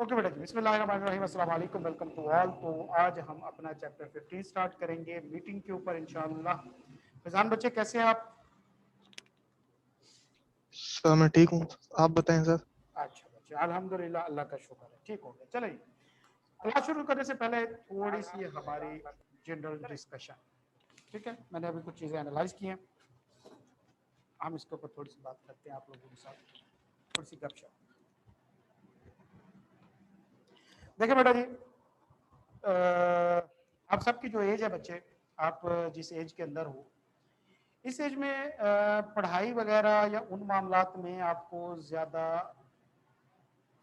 Okay बेटा जी, बिस्मिल्लाहिर्रहमानिर्रहीम, अस्सलाम वालेकुम, वेलकम टू ऑल। तो आज हम अपना चैप्टर 15 स्टार्ट करेंगे मीटिंग के ऊपर इंशाअल्लाह। फैजान बच्चे कैसे हैं आप? सर मैं ठीक हूँ, आप बताएं सर। अच्छा बच्चे, अल्हम्दुलिल्लाह, अल्लाह का शुक्र है, ठीक हो गए। चलिए, क्लास शुरू करने से पहले थोड़ी सी हमारी जनरल डिस्कशन, ठीक है? मैंने अभी कुछ चीज़ें एनालाइज की हैं, हम इसके ऊपर थोड़ी सी बात करते हैं आप लोगों के साथ, थोड़ी सी गपशप। देखिए बेटा जी, आप सबकी जो एज है बच्चे, आप जिस एज के अंदर हो, इस एज में पढ़ाई वगैरह या उन मामलात में आपको ज़्यादा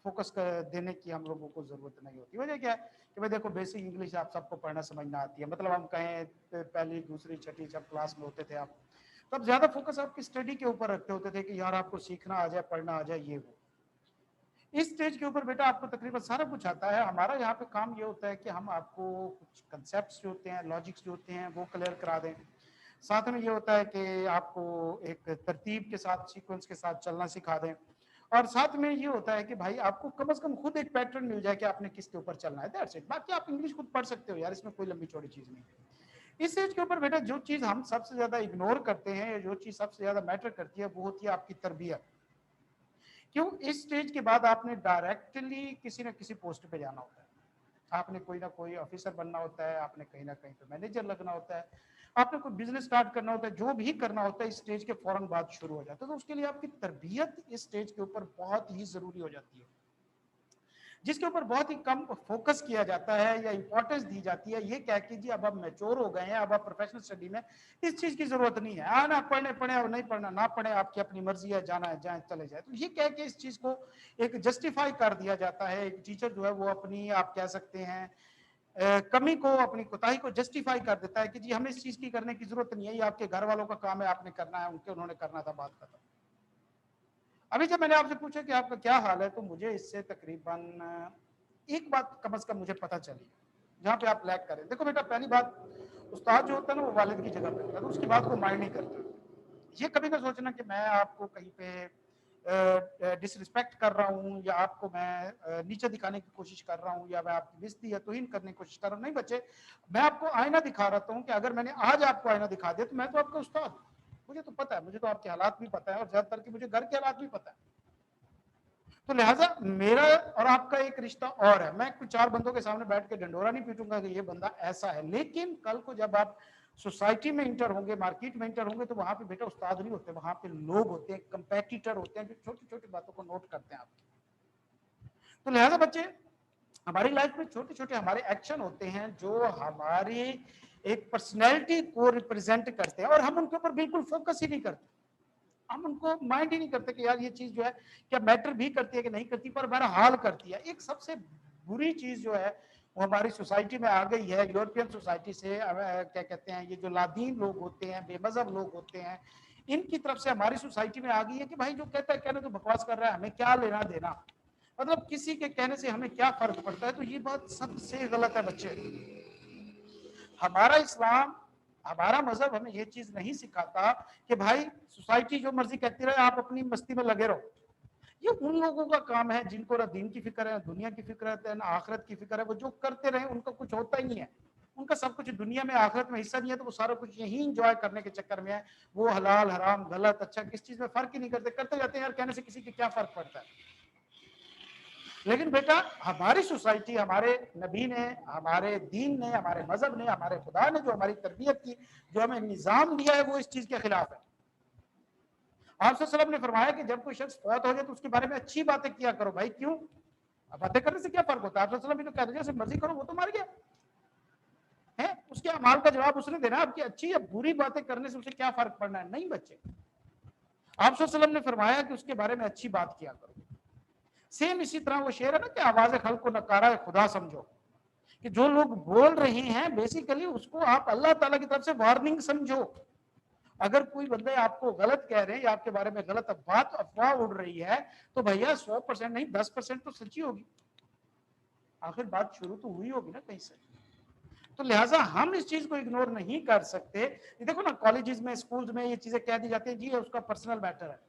फोकस देने की हम लोगों को ज़रूरत नहीं होती। वजह क्या है कि भाई देखो, बेसिक इंग्लिश आप सबको पढ़ना समझना आती है। मतलब हम कहें पहली दूसरी छठी जब क्लास में होते थे आप, तब ज़्यादा फोकस आपकी स्टडी के ऊपर रखते होते थे कि यार आपको सीखना आ जाए, पढ़ना आ जाए, ये वो। इस स्टेज के ऊपर बेटा आपको तकरीबन सारा कुछ आता है। हमारा यहाँ पे काम ये होता है कि हम आपको कुछ कंसेप्ट जो होते हैं, लॉजिक्स जो होते हैं, वो क्लियर करा दें। साथ में ये होता है कि आपको एक तरतीब के साथ, सीक्वेंस के साथ चलना सिखा दें। और साथ में ये होता है कि भाई आपको कम से कम खुद एक पैटर्न मिल जाए कि आपने किसके ऊपर चलना है। That's it. बाकी आप इंग्लिश खुद पढ़ सकते हो यार, इसमें कोई लंबी चौड़ी चीज़ नहीं है। इस एज के ऊपर बेटा जो चीज़ हम सबसे ज़्यादा इग्नोर करते हैं, या जो चीज़ सबसे ज़्यादा मैटर करती है, वो होती है आपकी तरबियत। क्यों? इस स्टेज के बाद आपने डायरेक्टली किसी न किसी पोस्ट पे जाना होता है। आपने कोई ना कोई ऑफिसर बनना होता है, आपने कहीं ना कहीं पे मैनेजर लगना होता है, आपने कोई बिजनेस स्टार्ट करना होता है, जो भी करना होता है इस स्टेज के फौरन बाद शुरू हो जाता है। तो उसके लिए आपकी तरबियत इस स्टेज के ऊपर बहुत ही जरूरी हो जाती है, जिसके ऊपर बहुत ही कम फोकस किया जाता है या इंपॉर्टेंस दी जाती है। ये कह के जी अब आप मैच्योर हो गए हैं, अब आप प्रोफेशनल स्टडी में इस चीज की जरूरत नहीं है, आना पढ़ने पढ़े और नहीं पढ़ना ना पढ़े, आपकी अपनी मर्जी है, जाना है जाए, चले जाए। तो ये कह के इस चीज को एक जस्टिफाई कर दिया जाता है। एक टीचर जो है वो अपनी, आप कह सकते हैं, कमी को, अपनी कोताही को जस्टिफाई कर देता है कि जी हमें इस चीज की करने की जरूरत नहीं है, ये आपके घर वालों का काम है, आपने करना है, उनके उन्होंने करना था, बात खत्म। अभी जब मैंने आपसे पूछा कि आपका क्या हाल है, तो मुझे इससे तकरीबन एक बात कम से कम मुझे पता चली जहाँ पे आप लैग करें। देखो बेटा, पहली बात, उस्ताद जो होता है ना वो वालिद की जगह पे होता है, तो उसकी बात को माइंड नहीं करता। ये कभी ना सोचना कि मैं आपको कहीं पे डिसरिस्पेक्ट कर रहा हूँ, या आपको मैं नीचे दिखाने की कोशिश कर रहा हूँ, या मैं आपकी बेइज्जती या तौहीन करने की कोशिश कर रहा हूँ। नहीं बच्चे, मैं आपको आईना दिखा रहा हूँ कि अगर मैंने आज आपको आईना दिखा दिया तो मैं तो आपका उस्ताद हूँ। मुझे तो पता है, मुझे तो आपके हालात भी पता है, और ज्यादातर की मुझे घर के हालात भी पता है। तो लिहाजा मेरा और आपका एक रिश्ता और है। मैं कुछ चार बंदों के सामने बैठ के डंडोरा नहीं पीटूंगा कि ये बंदा ऐसा है। लेकिन कल को जब आप सोसाइटी में इंटर होंगे, मार्केट में इंटर होंगे, तो वहां पे बेटा उस्ताद नहीं होते, वहां पे लोग होते हैं, कंपेटिटर होते हैं, जो छोटी छोटी बातों को नोट करते हैं आपकी। तो लिहाजा बच्चे, हमारी लाइफ में छोटे छोटे हमारे एक्शन होते हैं जो हमारी एक पर्सनैलिटी को रिप्रेजेंट करते हैं, और हम उनके ऊपर बिल्कुल फोकस ही नहीं करते। हम उनको माइंड ही नहीं करते कि यार ये चीज जो है क्या मैटर भी करती है कि नहीं करती, पर बहर हाल करती है। एक सबसे बुरी चीज जो है वो हमारी सोसाइटी में आ गई है, यूरोपियन सोसाइटी से। क्या कहते हैं, ये जो लादीन लोग होते हैं, बेमजहब लोग होते हैं, इनकी तरफ से हमारी सोसाइटी में आ गई है कि भाई जो कहता है कहने तो बकवास कर रहा है, हमें क्या लेना देना, मतलब किसी के कहने से हमें क्या फर्क पड़ता है। तो ये बात सबसे गलत है बच्चे। हमारा इस्लाम, हमारा मजहब हमें ये चीज नहीं सिखाता कि भाई सोसाइटी जो मर्जी कहती रहे, आप अपनी मस्ती में लगे रहो। ये उन लोगों का काम है जिनको ना दीन की फिक्र है, दुनिया की फिक्र है, ना आखिरत की फिक्र है। वो जो करते रहे, उनका कुछ होता ही नहीं है। उनका सब कुछ दुनिया में, आखिरत में हिस्सा नहीं है, तो वो सारा कुछ यही इंजॉय करने के चक्कर में है। वो हलाल हराम गलत अच्छा किस चीज में फर्क ही नहीं करते, करते जाते हैं यार, कहने से किसी के क्या फर्क पड़ता है। लेकिन बेटा, हमारी सोसाइटी, हमारे नबी ने, हमारे दीन ने, हमारे मजहब ने, हमारे खुदा ने जो हमारी तरबियत की, जो हमें निजाम दिया है, वो इस चीज के खिलाफ है। आप सल्लल्लाहु अलैहि वसल्लम ने फरमाया कि जब कोई शख्स फौत हो जाए तो उसके बारे में अच्छी बातें किया करो। भाई क्यों? अब बातें करने से क्या फर्क होता है? आप सल्लल्लाहु अलैहि वसल्लम भी तो कहते हैं जैसे मर्जी करो, वो तो मर गया है, उसके अमाल का जवाब उसने देना। आपकी अच्छी या बुरी बातें करने से उसे क्या फर्क पड़ना है? नहीं बच्चे, आप सल्लल्लाहु अलैहि वसल्लम ने फरमाया कि उसके बारे में अच्छी बात किया करो। सेम इसी तरह वो शेर है ना कि आवाज खल्क को नकारा है खुदा समझो, कि जो लोग बोल रहे हैं बेसिकली उसको आप अल्लाह ताला की तरफ से वार्निंग समझो। अगर कोई बंदे आपको गलत कह रहे हैं या आपके बारे में गलत बात, अफवाह उड़ रही है, तो भैया 100% नहीं 10% तो सच्ची होगी। आखिर बात शुरू तो हुई होगी ना कहीं से। तो लिहाजा हम इस चीज को इग्नोर नहीं कर सकते। ये देखो ना, कॉलेजेस में, स्कूल्स में ये चीजें कह दी जाती है, जी ये उसका पर्सनल मैटर है।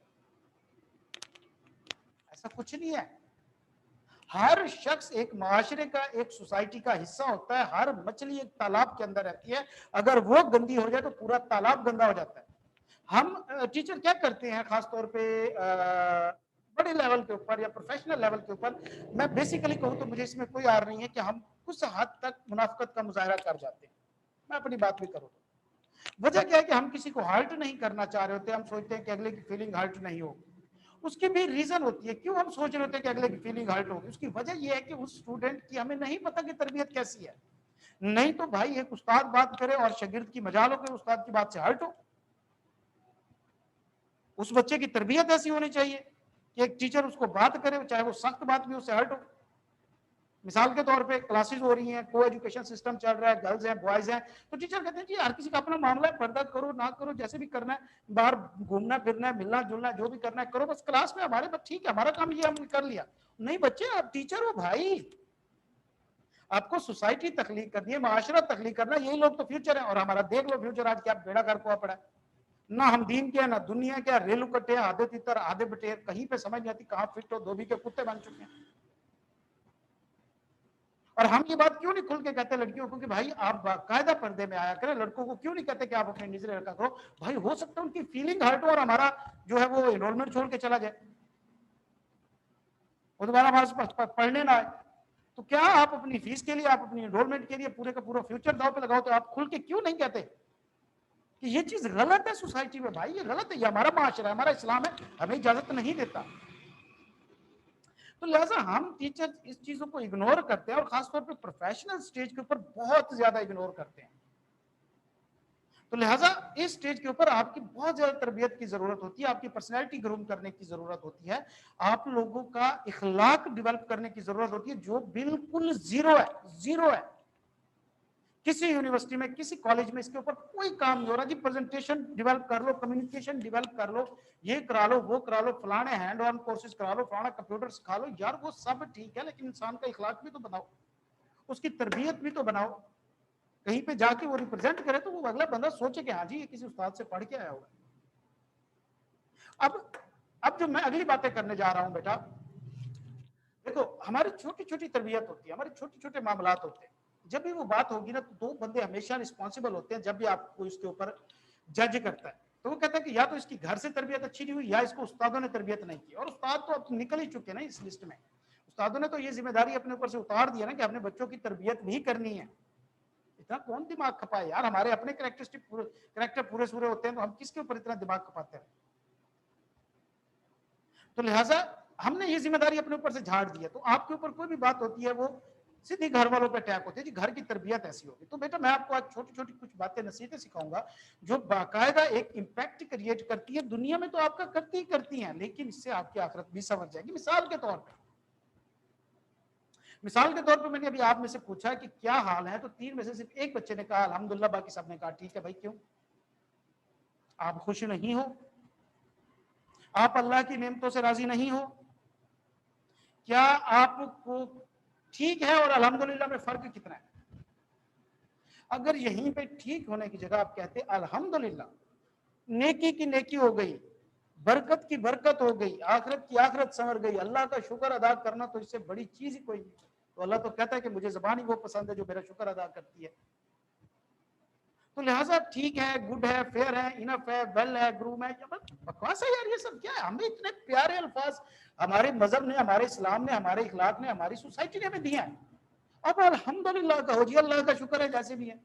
ऐसा कुछ नहीं है। हर शख्स एक माशरे का, एक सोसाइटी का हिस्सा होता है। हर मछली एक तालाब के अंदर रहती है, अगर वो गंदी हो जाए तो पूरा तालाब गंदा हो जाता है। हम टीचर क्या करते हैं खासतौर पे बड़े लेवल के ऊपर या प्रोफेशनल लेवल के ऊपर, मैं बेसिकली कहूँ तो मुझे इसमें कोई आर नहीं है कि हम कुछ हद तक मुनाफिकत का मुजाहरा कर जाते हैं। मैं अपनी बात भी करूँ, वजह क्या है कि हम किसी को हर्ट नहीं करना चाह रहे होते, हम सोचते हैं कि अगले की फीलिंग हर्ट नहीं हो। उसकी भी रीजन होती है क्यों हम सोच रहे होते हैं कि अगले की फीलिंग हर्ट होगी। उसकी वजह यह है कि उस स्टूडेंट की हमें नहीं पता कि तरबियत कैसी है। नहीं तो भाई एक उस्ताद बात करे और शागिर्द की मजाल हो कि उस्ताद की बात से हर्ट हो। उस बच्चे की तरबियत ऐसी होनी चाहिए कि एक टीचर उसको बात करे, चाहे वो सख्त बात भी, उससे हर्ट हो। मिसाल के तौर पे क्लासेस हो रही हैं, को एजुकेशन सिस्टम चल रहा है, गर्ल्स हैं, बॉयज हैं, तो टीचर कहते हैं जी हर किसी का अपना मामला है, पर्दा करो ना करो, जैसे भी करना है, बाहर घूमना फिरना है, मिलना जुलना जो भी करना है करो, बस क्लास में हमारे बस ठीक है, हमारा काम ये हमने कर लिया। नहीं बच्चे, आप टीचर हो भाई, आपको सोसाइटी तख्लीक करनी है, माशरा तख्लीक करना, यही लोग तो फ्यूचर है। और हमारा देख लो फ्यूचर आज क्या बेड़ा गर्क हुआ पड़ा है। ना हम दीन के, ना दुनिया के, रेलू कट्टे, आधे तितर आधे बटेर, कहीं पे समझ नहीं आती कहाँ फिट हो, धोबी के कुत्ते बन चुके हैं। और हम ये बात क्यों नहीं खुल के कहते लड़कियों को कि भाई आप बाकायदा पर्दे में आया करें, लड़कों को क्यों नहीं कहते कि आप अपने निजी लड़का करो। भाई हो सकता है उनकी फीलिंग हर्ट हो और हमारा जो है वो एनरोलमेंट छोड़ के चला जाए, वो दोबारा हमारे पास पढ़ने ना आए। तो क्या आप अपनी फीस के लिए, आप अपनी एनरोलमेंट के लिए पूरे का पूरा फ्यूचर दाव पे लगाओ, तो आप खुल के क्यों नहीं कहते कि ये चीज गलत है सोसाइटी में। भाई ये गलत है, ये हमारा माशरा है, हमारा इस्लाम है, हमें इजाजत नहीं देता। तो लिहाजा हम टीचर इस चीजों को इग्नोर करते हैं और खासतौर पे प्रोफेशनल स्टेज के ऊपर बहुत ज्यादा इग्नोर करते हैं। तो लिहाजा इस स्टेज के ऊपर आपकी बहुत ज्यादा तरबियत की जरूरत होती है, आपकी पर्सनैलिटी ग्रूम करने की जरूरत होती है, आप लोगों का इखलाक डेवलप करने की जरूरत होती है, जो बिल्कुल जीरो है, जीरो है। किसी यूनिवर्सिटी में, किसी कॉलेज में इसके ऊपर कोई काम नहीं हो रहा जी। प्रेजेंटेशन डेवलप कर लो, कम्युनिकेशन डेवलप कर लो, ये करा लो, वो करा लो, फलाने हैंड ऑन कोर्सेज करा लो, फलाना कंप्यूटर सिखा लो, यार वो सब ठीक है, लेकिन इंसान का इखलाक भी तो बनाओ, उसकी तरबियत भी तो बनाओ। कहीं पे जाके वो रिप्रेजेंट करे तो वो अगला बंदा सोचे कि हाँ जी ये किसी उस्ताद से पढ़ के आया हुआ। अब जो मैं अगली बातें करने जा रहा हूं बेटा, देखो हमारी छोटी छोटी तरबियत होती है, हमारे छोटे छोटे मामलात होते हैं। जब भी वो बात होगी ना तो दो बंदे हमेशा रिस्पॉन्सिबल होते हैं। जब भी आपको इसके ऊपर जज करता है तो वो कहता है कि या तो इसकी घर से तरबियत अच्छी नहीं हुई या इसको उस्तादों ने तरबियत नहीं की। और उस्ताद तो अब निकल ही चुके ना इस लिस्ट में। उस्तादों ने तो ये जिम्मेदारी अपने ऊपर से उतार दिया ना कि अपने बच्चों की तरबियत भी करनी है। इतना कौन दिमाग खपाए यार, हमारे अपने कैरेक्टर पूरे सूरे होते हैं तो हम किसके ऊपर इतना दिमाग खपाते हैं। तो लिहाजा हमने ये जिम्मेदारी अपने ऊपर से झाड़ दी है। तो आपके ऊपर कोई भी बात होती है वो सीधी घर वालों पे अटैक होती है जी, घर की तरबियत ऐसी होगी। तो बेटा मैं आपको आज छोटी छोटी कुछ बातें नसीहतें सिखाऊंगा जो बाकायदा एक इम्पैक्ट क्रिएट करती है। दुनिया में तो आपका करती ही करती हैं, लेकिन इससे आपकी आखिरत भी समझ जाएगी। मिसाल के तौर पर मैंने अभी आप में से पूछा कि क्या हाल है, तो 3 में से सिर्फ एक बच्चे ने कहा अल्हम्दुलिल्लाह, बाकी सब ने कहा ठीक है भाई। क्यों आप खुश नहीं हो? आप अल्लाह की नेमतों से राजी नहीं हो? क्या आपको ठीक है और अल्हम्दुलिल्लाह में फर्क कितना है? अगर यहीं पे ठीक होने की जगह आप कहते अल्हम्दुलिल्लाह, नेकी की नेकी हो गई, बरकत की बरकत हो गई, आखिरत की आखिरत संवर गई, अल्लाह का शुक्र अदा करना तो इससे बड़ी चीज ही कोई नहीं। तो अल्लाह तो कहता है कि मुझे ज़बान ही वो पसंद है जो मेरा शुक्र अदा करती है। तो लिहाजा ठीक है, गुड है, फेयर है, इनफ है, वेल है, ग्रूम है, बकवास है यार ये सब। क्या है, हमें इतने प्यारे अल्फाज हमारे मजहब ने, हमारे इस्लाम ने, हमारे इखलाक ने, हमारी सोसाइटी ने हमें दिया है। अब अल्हम्दुलिल्लाह कहो जी, अल्लाह का शुक्र है जैसे भी है।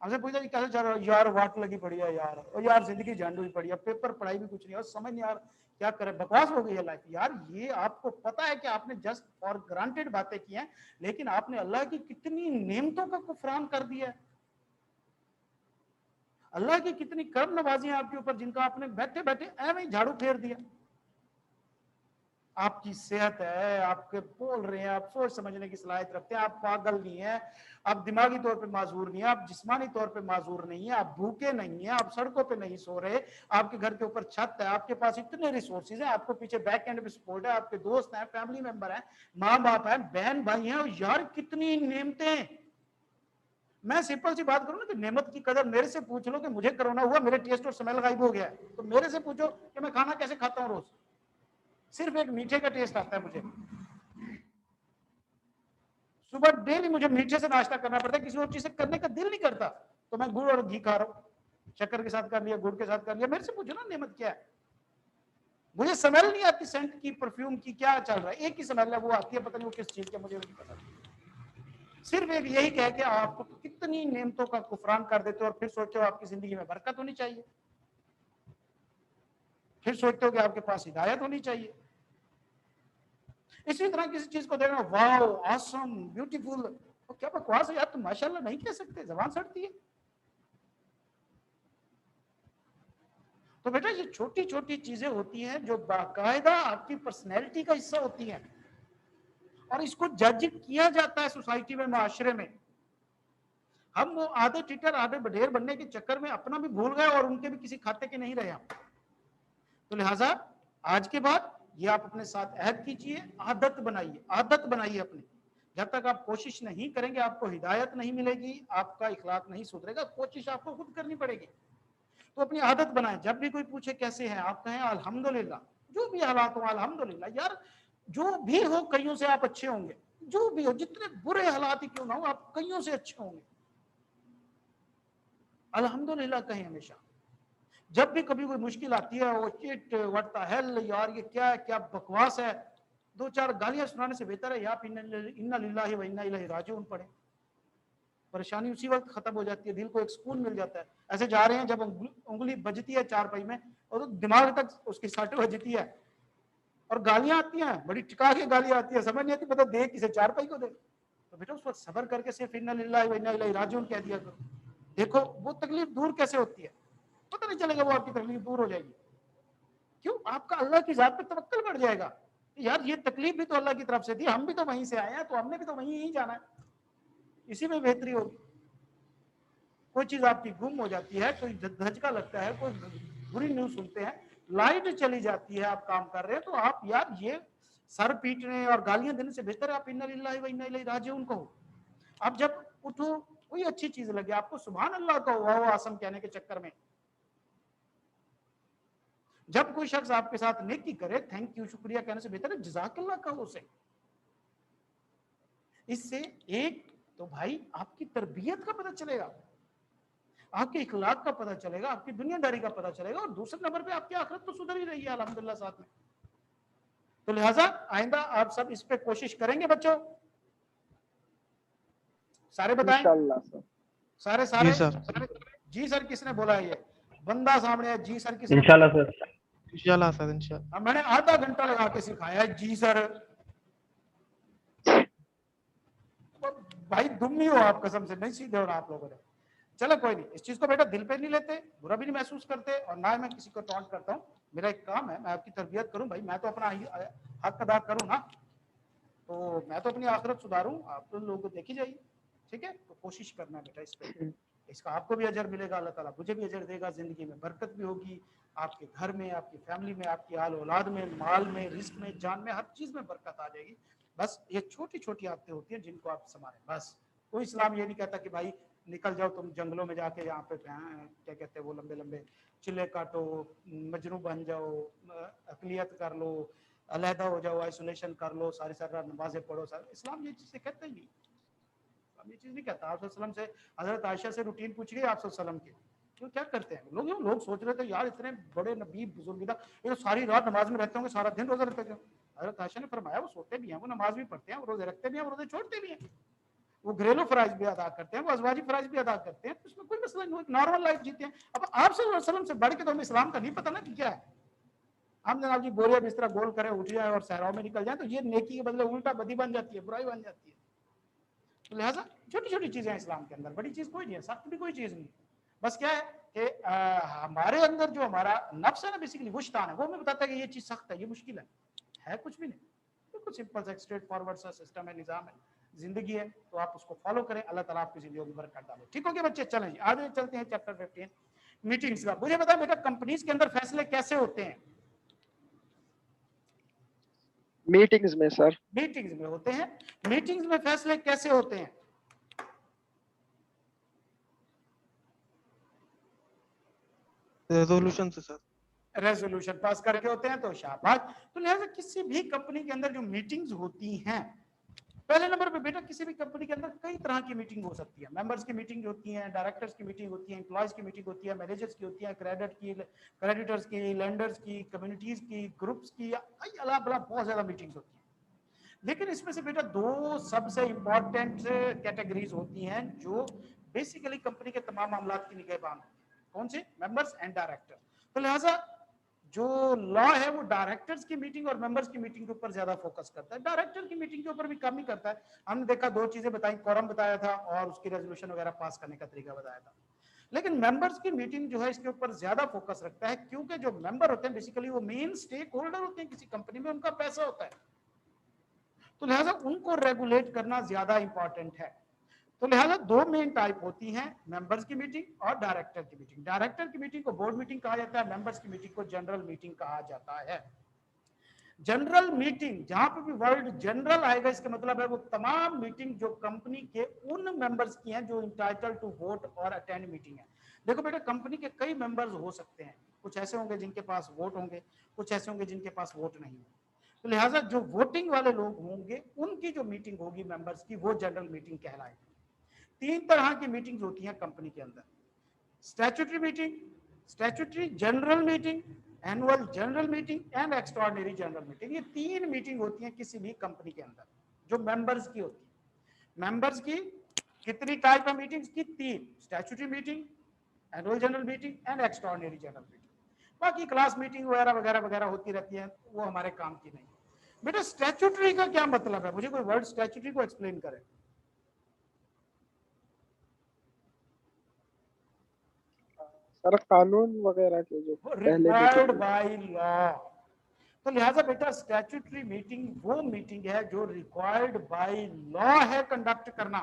हमसे पूछा जी कैसे चल रहा है यार, वाट लगी पड़ी है यार, और यार जिंदगी झंड हुई पड़ी है, पेपर पढ़ाई भी कुछ नहीं, और समझ नहीं यार क्या करे, बकवास हो गई है लाइफ। यार ये आपको पता है कि आपने जस्ट फॉर ग्रांटेड बातें की हैं, लेकिन आपने अल्लाह की कितनी नेमतों का कुफरान कर दिया है। अल्लाह की कितनी कर्म नवाजियां आपके ऊपर जिनका आपने बैठे बैठे ऐਵੇਂ ही झाड़ू फेर दिया। आपकी सेहत है, आपके बोल रहे हैं, आप सोच समझने की सलाहियत रखते हैं, आप पागल नहीं है, आप दिमागी तौर पे माजूर नहीं है, आप जिस्मानी तौर पे माजूर नहीं है, आप भूखे नहीं है, आप सड़कों पे नहीं सो रहे, आपके घर के ऊपर छत है, आपके पास इतने रिसोर्सेज हैं, आपको पीछे बैक एंड पे सपोर्ट है, आपके दोस्त हैं, फैमिली मेंबर हैं, माँ बाप है, बहन भाई हैं, और यार कितनी नेमतें। मैं सिंपल सी बात करूं ना कि नेमत की कदर मेरे से पूछ लो कि मुझे कोरोना हुआ, मेरे टेस्ट और स्मेल गायब हो गया है, तो मेरे से पूछो कि मैं खाना कैसे खाता हूं रोज। सिर्फ एक मीठे का टेस्ट आता है मुझे, सुबह डेली मुझे मीठे से नाश्ता करना पड़ता है, किसी और चीज से करने का दिल नहीं करता, तो मैं गुड़ और घी खा रहा हूँ, शक्कर के साथ कर लिया, गुड़ के साथ कर लिया। मेरे से पूछो ना नेमत क्या है, मुझे स्मेल नहीं आती सेंट की, परफ्यूम की, क्या चल रहा है, एक ही स्मेल है, वो आती है, पता नहीं वो किस चीज की, मुझे नहीं पता। सिर्फ एक यही कह के आप कितनी नेमतों का कुफरान कर देते हो और फिर सोचते हो आपकी जिंदगी में बरकत होनी चाहिए, फिर सोचते हो कि आपके पास हिदायत होनी चाहिए। इसी तरह किसी चीज को देखना, वाओ, ऑसम, ब्यूटीफुल, तो क्या बकवास है यार, तुम माशाल्लाह नहीं कह सकते, जबान सड़ती है। तो बेटा ये छोटी छोटी चीजें होती हैं जो बाकायदा आपकी पर्सनैलिटी का हिस्सा होती हैं, और इसको जज किया जाता है सोसाइटी में, माशरे में। हम वो आधे टीटर आधे बढेर बनने के चक्कर में अपना भी भूल गए और उनके भी किसी खाते के नहीं रहे हम। तो लिहाजा आज के बाद ये आप अपने साथ अहद कीजिए, आदत बनाइए, आदत बनाइए अपनी। जब तक आप कोशिश नहीं करेंगे आपको हिदायत नहीं मिलेगी, आपका इखलाक नहीं सुधरेगा, कोशिश आपको खुद करनी पड़ेगी। तो अपनी आदत बनाएं, जब भी कोई पूछे कैसे हैं आप कहें अल्हम्दुलिल्लाह, जो भी हालात हो अल्हम्दुलिल्लाह। यार जो भी हो कईयों से आप अच्छे होंगे, जो भी हो, जितने बुरे हालात ही क्यों ना हो, आप कईयों से अच्छे होंगे। अल्हम्दुलिल्लाह कहें हमेशा। जब भी कभी कोई मुश्किल आती है, वो चिट व्हाट द हेल, यार ये क्या है, क्या बकवास है, दो चार गालियां सुनाने से बेहतर है या इन्ना लिल्लाहि व इन्ना इलैहि राजिऊन पढ़े, परेशानी उसी वक्त खत्म हो जाती है, दिल को एक सुकून मिल जाता है। ऐसे जा रहे हैं, जब उंगली बजती है चारपाई में और दिमाग तक उसकी सट बजती है और गालियां आती हैं, बड़ी टिका के गालियां आती है, समझ नहीं आती पता दे किसे, चारपाई को दे। तो बेटा उस वक्त सबर करके सिर्फ इन्ना लिल्लाहि व इन्ना इलैहि राजिऊन कह दिया करो, देखो वो तकलीफ दूर कैसे होती है, पता नहीं चलेगा वो आपकी तकलीफ दूर हो जाएगी। क्यों? आपका अल्लाह की जात पे तवक्कल बढ़ जाएगा, यार ये तकलीफ भी तो अल्लाह की तरफ से थी, हम भी तो वहीं से आए हैं, तो हमने भी तो वहीं ही जाना है, इसी में बेहतरी होगी। कोई चीज आपकी गुम हो जाती है, कोई धचका लगता है, कोई बुरी न्यूज सुनते हैं, लाइट चली जाती है, आप काम कर रहे हैं, तो आप यार ये सर पीटने और गालियां देने से बेहतर है आप इन्ना लिल्लाहि व इन्ना इलैहि राजिऊन कहो। आप जब उठो कोई अच्छी चीज लगे आपको, सुभान अल्लाह कहो, वाह आसम कहने के चक्कर में। जब कोई शख्स आपके साथ नेकी करे, थैंक यू, शुक्रिया कहने से बेहतर है जज़ाकल्लाह कहो उसे। इससे एक तो भाई आपकी तरबियत का पता चलेगा, आपके इखलाक का पता चलेगा, आपकी दुनियादारी का पता चलेगा, और दूसरे नंबर पे आपकी आखिरत तो सुधर ही रही है अल्हम्दुलिल्लाह साथ में। तो लिहाजा आइंदा आप सब इस पे कोशिश करेंगे बच्चों, सारे बताएं, इंशाल्लाह सर। सारे सारे जी सर किसने बोला है, ये बंदा सामने है, जी सर किसने? इंशाल्लाह सर, इंशाल्लाह सर, इंशाल्लाह। मैंने आधा घंटा लगा के सिखाया है जी सर। भाई दुम्मी हो आप, कसम से नहीं सीधे हो ना आप लोगों ने। चलो कोई नहीं, इस चीज को बेटा दिल पे नहीं लेते, बुरा भी नहीं महसूस करते, और ना मैं किसी को टॉन्ट करता हूँ। मेरा एक काम है, मैं आपकी तरबियत करूँ भाई, मैं तो अपना हक अदा करूँ ना, तो मैं तो अपनी आखिरत सुधारूं, आप तो लोग देखी जाइए, ठीक है। तो कोशिश करना बेटा इस पे, इसका आपको भी अजर मिलेगा, अल्लाह ताला मुझे भी अजर देगा, जिंदगी में बरकत भी होगी, आपके घर में, आपकी फैमिली में, आपकी आल औलाद में, माल में, रिस्क में, जान में, हर चीज में बरकत आ जाएगी। बस ये छोटी छोटी आदतें होती हैं जिनको आप संभालें बस। कोई इस्लाम ये नहीं कहता कि भाई निकल जाओ तुम जंगलों में जाके, यहाँ पे क्या कहते हैं वो लंबे लंबे चिल्ले काटो, मजनू बन जाओ, अकलियत कर लो, अलहदा हो जाओ, आइसोलेशन कर लो, सारी सारी रात नमाजें पढ़ो, सारे इस्लाम ये चीजें कहते ही नहीं, इस्लाम ये चीज नहीं कहता। आप सल्लम से, हजरत आयशा से रूटीन पूछ गई आप सल्लम की, तो क्या करते हैं लोग सोच रहे थे यार इतने बड़े नबी बुजुर्ग, ये तो सारी रात नमाज में रहते होंगे, सारा दिन रोजा रखते थे। हजरत आयशा ने फरमाया वो सोते भी हैं, वो नमाज भी पढ़ते हैं, वो रोजे रखते भी हैं, वो रोजे छोड़ते भी हैं, वो घरेलू फराइज भी अदा करते हैं, वो अजवाजी फराइज भी अदा करते हैं, तो उसमें कोई मसला नहीं, नॉर्मल लाइफ जीते हैं। अब आप सल्लम से बढ़ के तो हमें इस्लाम का नहीं पता ना कि क्या है। हम जनाब जी बोरिया बिस्तरा गोल करें, उठ जाए और सहराओं में निकल जाए, तो ये नेकी के बदले उल्टा बदी बन जाती है, बुराई बन जाती है। तो लिहाजा छोटी छोटी चीजें हैं इस्लाम के अंदर, बड़ी चीज कोई नहीं है, सख्त भी कोई चीज नहीं। बस क्या है कि हमारे अंदर जो हमारा नफ्स है ना, बेसिकली वो शैतान है, वो हमें बताता है कि ये चीज सख्त है, ये मुश्किल है कुछ भी नहीं, बिल्कुल सिंपल सा स्ट्रेट फॉरवर्ड सा सिस्टम है, निजाम है, जिंदगी है, तो आप उसको फॉलो करें, अल्लाह ताला आपकी जिंदगी में बरकत डाले। ठीक हो गया बच्चे? चलें जी आगे चलते हैं चैप्टर 15 मीटिंग्स का। मुझे बताया बेटा कंपनीज के अंदर फैसले कैसे होते हैं? मीटिंग्स में सर। मीटिंग्स में होते हैं। मीटिंग्स में फैसले कैसे होते हैं? रेजोल्यूशन से सर। रेजोल्यूशन पास करके होते हैं, तो शाबाश। तो लिहाजा किसी भी कंपनी के अंदर जो मीटिंग्स होती हैं पहले नंबर पे बेटा किसी भी कंपनी के अंदर कई तरह की मीटिंग हो सकती है। मेंबर्स की मीटिंग होती है, डायरेक्टर्स की मीटिंग होती है, एम्प्लॉयज की मीटिंग होती है, मैनेजर्स की होती है, क्रेडिटर्स की, लेंडर्स की, कम्युनिटीज की, ग्रुप्स की, अलग अलग बहुत ज्यादा मीटिंग्स होती है। लेकिन इसमें से बेटा दो सबसे इंपॉर्टेंट कैटेगरीज होती हैं जो बेसिकली कंपनी के तमाम मामलात की निगहबान होती है। कौन से? Members and director. तो लिहाजा जो लॉ है वो डायरेक्टर्स की मीटिंग और मेंबर्स की मीटिंग के ऊपर ज्यादा फोकस करता है, डायरेक्टर की मीटिंग के ऊपर भी कम ही करता है। हमने देखा दो चीजें बताई, कोरम बताया था और उसकी रेजोल्यूशन वगैरह पास करने का तरीका बताया था। लेकिन मेंबर्स की मीटिंग जो है इसके ऊपर ज्यादा फोकस रखता है, क्योंकि जो मेंबर होते हैं बेसिकली वो मेन स्टेक होल्डर होते हैं किसी कंपनी में, उनका पैसा होता है, तो लिहाजा उनको रेगुलेट करना ज्यादा इंपॉर्टेंट है। तो लिहाजा दो मेन टाइप होती हैं, मेंबर्स की मीटिंग और डायरेक्टर की मीटिंग। डायरेक्टर की मीटिंग को बोर्ड मीटिंग कहा जाता है, मेंबर्स की मीटिंग को जनरल मीटिंग कहा जाता है। जनरल मीटिंग, जहां पर भी वर्ड जनरल आएगा इसका मतलब है वो तमाम मीटिंग जो कंपनी के उन मेंबर्स की हैं जो इंटाइटल टू वोट और अटेंड मीटिंग है। देखो बेटा कंपनी के कई मेंबर्स हो सकते हैं, कुछ ऐसे होंगे जिनके पास वोट होंगे, कुछ ऐसे होंगे जिनके पास वोट नहीं होंगे। तो लिहाजा जो वोटिंग वाले लोग होंगे उनकी जो मीटिंग होगी मेंबर्स की वो जनरल मीटिंग कहलाएगी। तीन तरह की मीटिंग्स होती हैं कंपनी के अंदर, statutory meeting, statutory general meeting, annual general meeting and extraordinary general meeting. ये तीन मीटिंग होती हैं किसी भी कंपनी के अंदर जो मेंबर्स की होती है। मेंबर्स की कितनी टाइप ऑफ मीटिंग्स की? तीन, statutory meeting, annual general meeting and extraordinary general meeting. बाकी क्लास मीटिंग वगैरह वगैरह वगैरह होती रहती है, वो हमारे काम की नहीं। बेटा स्टैट्यूटरी का क्या मतलब है? मुझे कोई वर्ड स्टैट्यूटरी को एक्सप्लेन करे। सर कानून वगैरह के जो पहले रिक्वायर्ड मीटिंग बाय लॉ। तो लिहाजा बेटा स्टैट्यूटरी मीटिंग वो मीटिंग है जो रिक्वायर्ड बाय लॉ है कंडक्ट करना।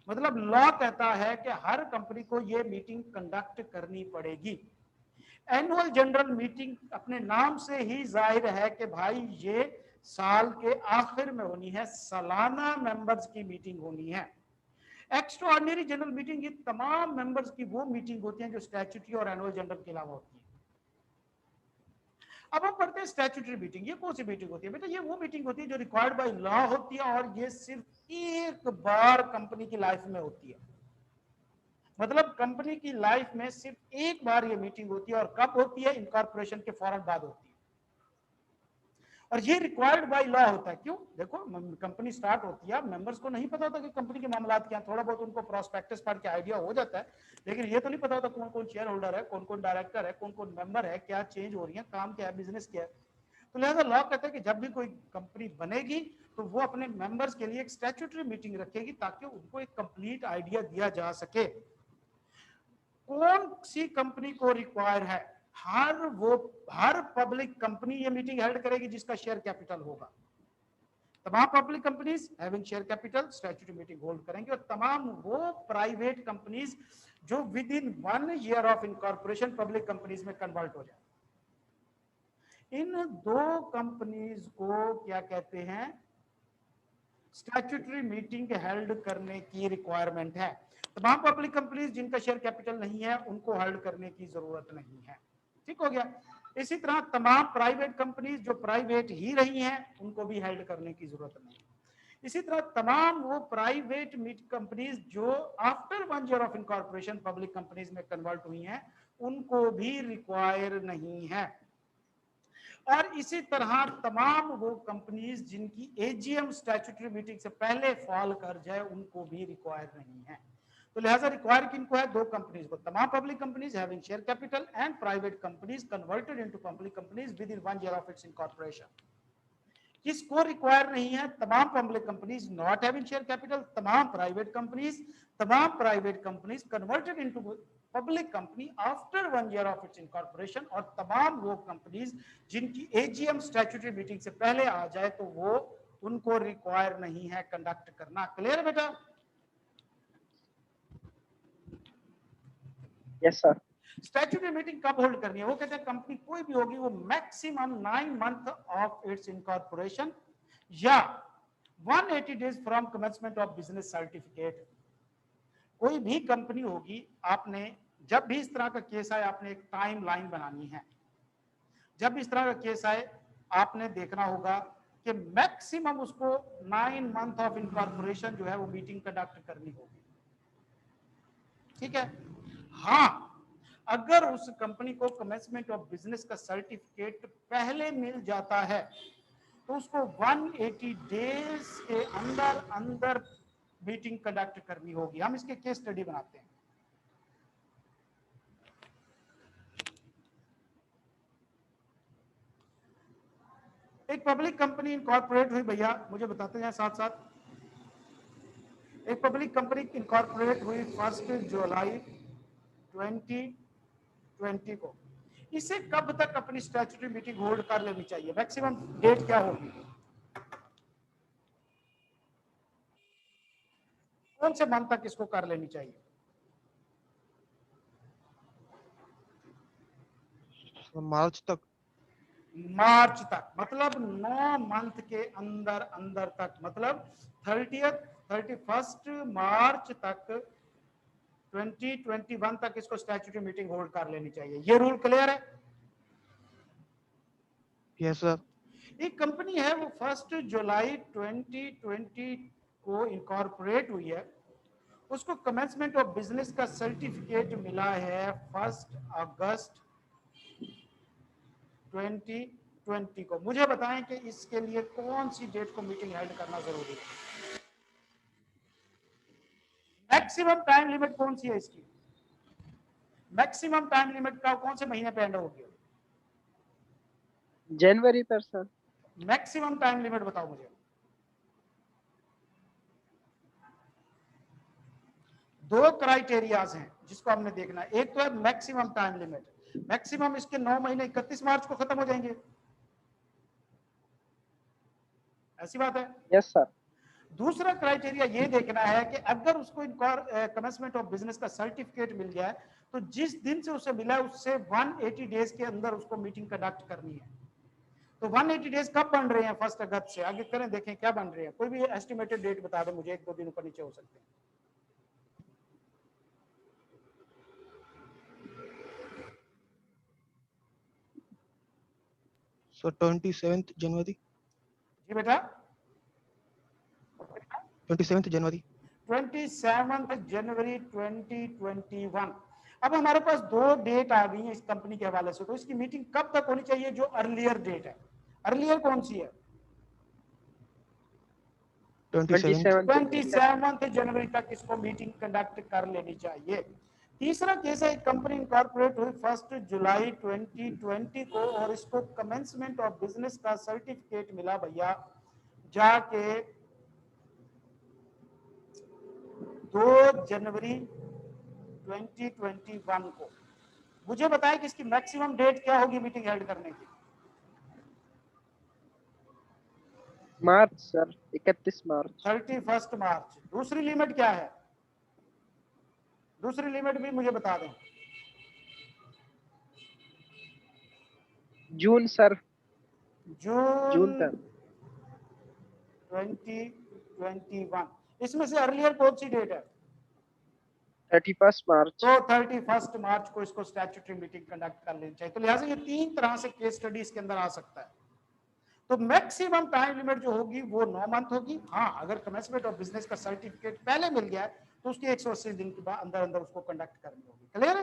मतलब लॉ कहता है कि हर कंपनी को ये मीटिंग कंडक्ट करनी पड़ेगी। एनुअल जनरल मीटिंग अपने नाम से ही जाहिर है कि भाई ये साल के आखिर में होनी है, सालाना मेंबर्स की मीटिंग होनी है। एक्स्ट्राऑर्डिनरी जनरल मीटिंग ये तमाम मेंबर्स की वो मीटिंग होती है जो स्टैट्यूटरी और एनुअल जनरल के अलावा होती है। अब हम पढ़ते हैं स्टैट्यूटरी मीटिंग। ये कौन सी मीटिंग होती है बेटा? ये वो मीटिंग होती है जो रिक्वायर्ड बाय लॉ होती है और ये सिर्फ एक बार कंपनी की लाइफ में होती है। मतलब कंपनी की लाइफ में सिर्फ एक बार ये मीटिंग होती है, और कब होती है? इनकॉर्पोरेशन के फौरन बाद होती है। और ये रिक्वायर्ड बाय लॉ होता है। क्यों? देखो कंपनी स्टार्ट होती है, मेंबर्स को नहीं पता होता कि कंपनी के मामलात क्या, थोड़ा बहुत उनको प्रोस्पेक्टस पढ़ के आइडिया हो जाता है, लेकिन ये तो नहीं पता होता कौन कौन शेयर होल्डर है, कौन कौन डायरेक्टर है, कौन कौन मेंबर है, क्या चेंज हो रही है, काम क्या है, बिजनेस क्या है। तो लिहाजा लॉ कहता है कि जब भी कोई कंपनी बनेगी तो वो अपने मेंबर्स के लिए एक स्टैट्यूटरी मीटिंग रखेगी ताकि उनको एक कंप्लीट आइडिया दिया जा सके कौन सी कंपनी को रिक्वायर है। हर पब्लिक कंपनी ये मीटिंग हेल्ड करेगी जिसका शेयर कैपिटल होगा। तमाम public companies having share capital statutory meeting hold करेंगे, और तमाम वो प्राइवेट कंपनीज जो with in 1 year of incorporation public companies में कन्वर्ट हो जाए। इन दो कंपनीज को क्या कहते हैं? स्टैट्यूटरी मीटिंग हेल्ड करने की रिक्वायरमेंट है। तमाम पब्लिक कंपनीज जिनका शेयर कैपिटल नहीं है उनको हेल्ड करने की जरूरत नहीं है। ठीक हो गया? इसी तरह तमाम प्राइवेट कंपनीज जो प्राइवेट ही रही हैं उनको भी हेल्ड करने की जरूरत नहीं। इसी तरह तमाम वो प्राइवेट कंपनीज जो after 1 year of incorporation public companies में कन्वर्ट हुई हैं उनको भी रिक्वायर नहीं है। और इसी तरह तमाम वो कंपनीज जिनकी एजीएम स्टैट्यूटरी मीटिंग से पहले फॉल कर जाए उनको भी रिक्वायर नहीं है। तो लिहाजा रिक्वायर किनको है? दो कंपनीज को, तमाम public companies having share capital and private companies converted into public companies within 1 year of its incorporation. किसको रिक्वायर नहीं है? तमाम public companies not having share capital, तमाम private companies converted into public company after 1 year of its incorporation, और तमाम वो companies जिनकी AGM statutory meeting से पहले आ जाए तो वो उनको रिक्वायर नहीं है कंडक्ट करना। क्लियर बेटा? Yes sir. स्टैट्यूटरी मीटिंग कब होल्ड करनी है? वो कहते हैं कंपनी कोई भी होगी वो maximum 9 month of its incorporation या 180 days from commencement of business certificate. कोई भी कंपनी होगी, आपने जब भी इस तरह का केस आए आपने एक टाइम लाइन बनानी है। जब इस तरह का केस आए आपने देखना होगा कि मैक्सिमम उसको 9 मंथ ऑफ इनकॉर्पोरेशन जो है वो मीटिंग कंडक्ट करनी होगी। ठीक है। हाँ, अगर उस कंपनी को कमेंसमेंट ऑफ बिजनेस का सर्टिफिकेट पहले मिल जाता है तो उसको 180 डेज के अंदर अंदर मीटिंग कंडक्ट करनी होगी। हम इसके केस स्टडी बनाते हैं। एक पब्लिक कंपनी इनकॉर्पोरेट हुई, भैया मुझे बताते हैं साथ साथ। एक पब्लिक कंपनी इनकॉर्पोरेट हुई 1 जुलाई 2020 को। इसे कब तक अपनी स्टैट्यूटरी मीटिंग होल्ड कर लेनी चाहिए? मैक्सिमम डेट क्या होगी? कौन से मंथ तक इसको कर लेनी चाहिए? मार्च तक। मार्च तक, मतलब 9 मंथ के अंदर अंदर तक, मतलब 31 मार्च तक 2021 तक इसको स्टैट्यूटरी मीटिंग होल्ड कर लेनी चाहिए। ये रूल क्लियर है? Yes sir. एक कंपनी है वो 1 जुलाई 2020 को इनकॉर्पोरेट हुई है, उसको कमेंसमेंट ऑफ बिजनेस का सर्टिफिकेट मिला है 1 अगस्त 2020 को। मुझे बताएं कि इसके लिए कौन सी डेट को मीटिंग हेल्ड करना जरूरी है? मैक्सिमम टाइम लिमिट कौन सी है इसकी? मैक्सिमम टाइम लिमिट का कौन से महीने पे एंड होगी? जनवरी पर सर। मैक्सिमम टाइम लिमिट बताओ मुझे। दो क्राइटेरियाज हैं जिसको हमने देखना है। एक तो है मैक्सिमम टाइम लिमिट, मैक्सिमम इसके 9 महीने 31 मार्च को खत्म हो जाएंगे, ऐसी बात है। Yes sir. दूसरा क्राइटेरिया ये देखना है कि अगर उसको कमेंसमेंट ऑफ बिजनेस का सर्टिफिकेट मिल गया है तो जिस दिन से उसे मिला है उससे 180 डेज के अंदर उसको मीटिंग कंडक्ट करनी है। तो 180 डेज कब बन रहे हैं? 1 अगस्त से आगे करें, देखें क्या बन रहे हैं। कोई भी एस्टिमेटेड डेट बता दे मुझे, 1-2 दिन ऊपर नीचे हो सकते हैं। सो 27 जनवरी। जी बेटा, 27 जनवरी। 27 जनवरी 2021। अब हमारे पास दो डेट आ गई है इस कंपनी के हवाले से, तो इसकी मीटिंग कब तक होनी चाहिए? जो अर्लियर डेट है, अर्लियर कौन सी है? 27 जनवरी तक इसको मीटिंग कंडक्ट कर लेनी चाहिए। तीसरा केस है, कंपनी इनकॉर्पोरेट हुई 1 जुलाई 2020 को और इसको कमेंसमेंट ऑफ बिजनेस का सर्टिफिकेट मिला भैया जाके 2 जनवरी 2021 को। मुझे बताएं कि इसकी मैक्सिमम डेट क्या होगी मीटिंग हेल्ड करने की? मार्च सर, 31 मार्च। 31 मार्च। दूसरी लिमिट क्या है? दूसरी लिमिट भी मुझे बता दें। जून सर। जून तक 2021। इसमें से अर्लियर कौन सी डेट है? 31 मार्च। तो 31 मार्च को इसको स्टैट्यूटरी मीटिंग कंडक्ट कर लेनी चाहिए। तो लिहाजा ये 3 तरह से केस स्टडी इसके अंदर आ सकता है। तो मैक्सिमम टाइम लिमिट जो होगी वो 9 मंथ होगी। हाँ, अगर कमेंसमेंट ऑफ बिजनेस का सर्टिफिकेट पहले मिल गया है तो उसकी 180 दिन के बाद अंदर अंदर उसको कंडक्ट करनी होगी। क्लियर है?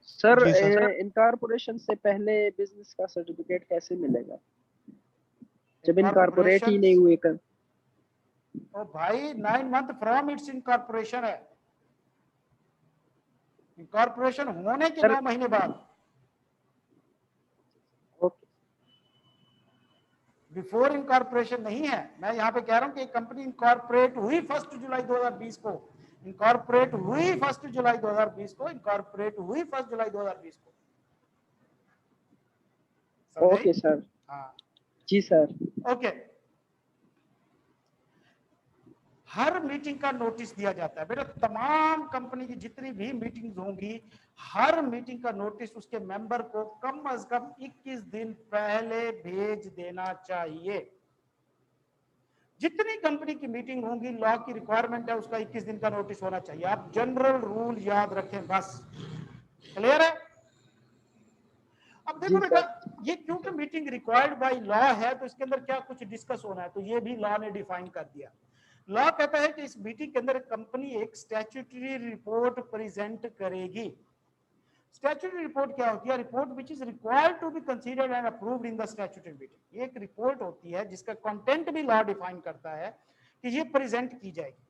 सर, जी सर। इनकॉर्पोरेशन से पहले बिजनेस का सर्टिफिकेट कैसे मिलेगा जब इनकॉर्पोरेट ही नहीं हुए कर? ओ भाई, 9 मंथ फ्रॉम इट्स इनकॉर्पोरेशन है। इनकॉर्पोरेशन होने के 9 महीने बाद। ओके। बिफोर इनकॉर्पोरेशन नहीं है। मैं यहाँ पे कह रहा हूँ कि कंपनी इनकॉर्पोरेट हुई 1 जुलाई 2020 को, इनकॉर्पोरेट हुई 1 जुलाई 2020 को, इनकॉर्पोरेट हुई 1 जुलाई 2020 को। Okay sir. हाँ जी सर। ओके। हर मीटिंग का नोटिस दिया जाता है बेटा। तमाम कंपनी की जितनी भी मीटिंग्स होंगी, हर मीटिंग का नोटिस उसके मेंबर को कम से कम 21 दिन पहले भेज देना चाहिए। जितनी कंपनी की मीटिंग होंगी, लॉ की रिक्वायरमेंट है उसका 21 दिन का नोटिस होना चाहिए। आप जनरल रूल याद रखें बस। क्लियर है? अब जी देखो बेटा, सर। ये क्योंकि मीटिंग रिक्वायर्ड बाय लॉ है तो इसके अंदर क्या कुछ डिस्कस होना है, तो ये भी लॉ ने डिफाइन कर दिया। लॉ कहता है कि इस मीटिंग के अंदर कंपनी एक स्टैट्यूटरी रिपोर्ट प्रेजेंट करेगी। स्टैट्यूटरी रिपोर्ट क्या होती है? Report which is required to be considered and approved in the statutory meeting. ये एक रिपोर्ट होती है जिसका कंटेंट भी लॉ डिफाइन करता है कि ये प्रेजेंट की जाएगी,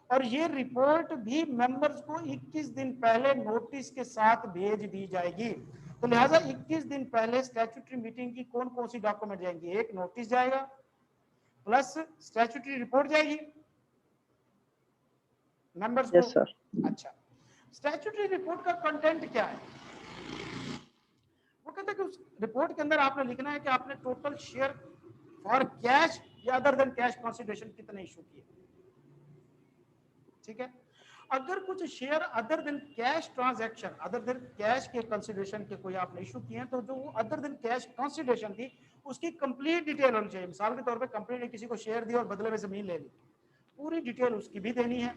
और ये रिपोर्ट भी मेंबर्स को 21 दिन पहले नोटिस के साथ भेज दी जाएगी। तो लिहाजा 21 दिन पहले स्टैट्यूटरी मीटिंग की कौन कौन सी डॉक्यूमेंट जाएंगी? एक नोटिस जाएगा प्लस स्टैट्यूटरी रिपोर्ट जाएगी मेंबर्स को। Yes sir. अच्छा, स्टैट्यूटरी रिपोर्ट का कंटेंट क्या है? वो कहते हैं कि उस रिपोर्ट के अंदर आपने लिखना है कि आपने टोटल शेयर फॉर कैश या अदर देन कैश कंसिडरेशन कितने इशू किए। ठीक है, अगर कुछ share other than cash transaction, other than cash के कंसिडरेशन के कोई आपने इशू किए हैं, तो जो अदर देन कैश कंसिडरेशन थी उसकी कंप्लीट डिटेल होनी चाहिए। मिसाल के तौर पे कंपनी ने किसी को शेयर दिया और बदले में जमीन ले ली, पूरी डिटेल उसकी भी देनी है।